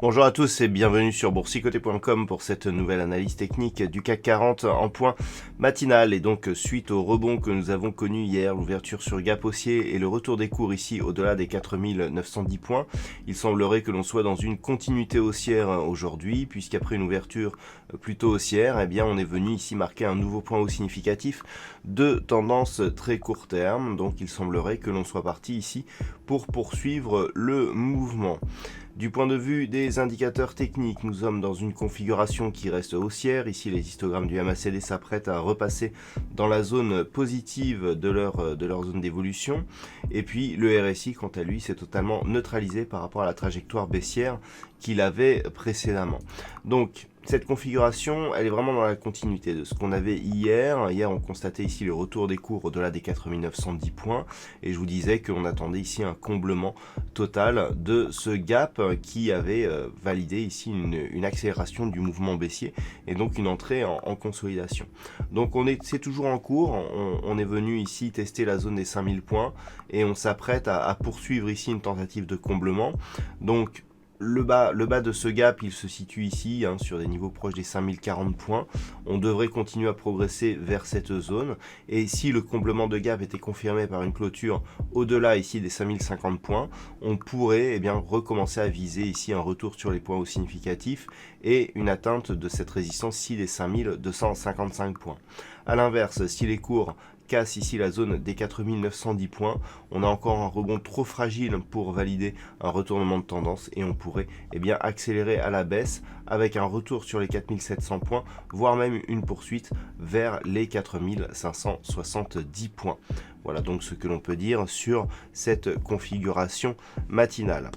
Bonjour à tous et bienvenue sur boursicoté.com pour cette nouvelle analyse technique du CAC 40 en point matinal. Et donc suite au rebond que nous avons connu hier, l'ouverture sur gap haussier et le retour des cours ici au-delà des 4910 points, il semblerait que l'on soit dans une continuité haussière aujourd'hui, puisqu'après une ouverture plutôt haussière, eh bien on est venu ici marquer un nouveau point haut significatif de tendance très court terme. Donc il semblerait que l'on soit parti ici pour poursuivre le mouvement. Du point de vue des indicateurs techniques, nous sommes dans une configuration qui reste haussière. Ici, les histogrammes du MACD s'apprêtent à repasser dans la zone positive de leur zone d'évolution. Et puis, le RSI, quant à lui, s'est totalement neutralisé par rapport à la trajectoire baissière qu'il avait précédemment. Donc, cette configuration, elle est vraiment dans la continuité de ce qu'on avait hier. Hier, on constatait ici le retour des cours au-delà des 4910 points. Et je vous disais qu'on attendait ici un comblement total de ce gap qui avait validé ici une accélération du mouvement baissier et donc une entrée en consolidation. Donc c'est toujours en cours. On est venu ici tester la zone des 5000 points et on s'apprête à poursuivre ici une tentative de comblement. Donc, le bas de ce gap, il se situe ici, sur des niveaux proches des 5040 points. On devrait continuer à progresser vers cette zone. Et si le comblement de gap était confirmé par une clôture au-delà ici des 5050 points, on pourrait recommencer à viser ici un retour sur les points hauts significatifs et une atteinte de cette résistance ici des 5255 points. A l'inverse, si les cours casse ici la zone des 4910 points, on a encore un rebond trop fragile pour valider un retournement de tendance et on pourrait accélérer à la baisse avec un retour sur les 4700 points, voire même une poursuite vers les 4570 points. Voilà donc ce que l'on peut dire sur cette configuration matinale.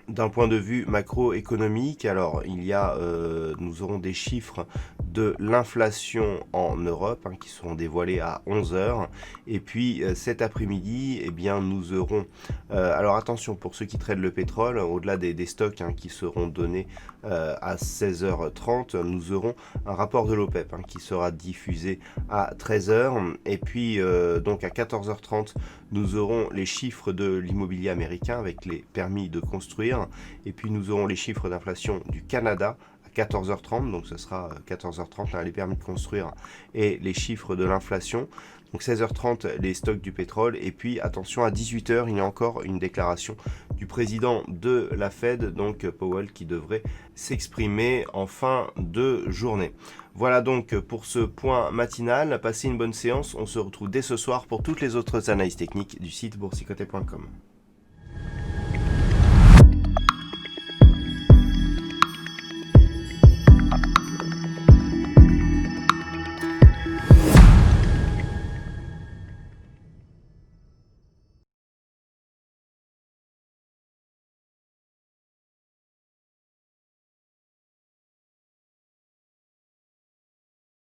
D'un point de vue macroéconomique, alors nous aurons des chiffres de l'inflation en Europe qui seront dévoilés à 11h. Et puis cet après-midi, nous aurons... alors attention, pour ceux qui tradent le pétrole, au-delà des stocks qui seront donnés à 16h30, nous aurons un rapport de l'OPEP qui sera diffusé à 13h. Et puis donc à 14h30, nous aurons les chiffres de l'immobilier américain avec les permis de construire. Et puis nous aurons les chiffres d'inflation du Canada à 14h30, donc ce sera 14h30 les permis de construire et les chiffres de l'inflation. Donc 16h30 les stocks du pétrole et puis attention à 18h il y a encore une déclaration du président de la Fed, donc Powell, qui devrait s'exprimer en fin de journée. Voilà donc pour ce point matinal, passez une bonne séance, on se retrouve dès ce soir pour toutes les autres analyses techniques du site boursicoté.com.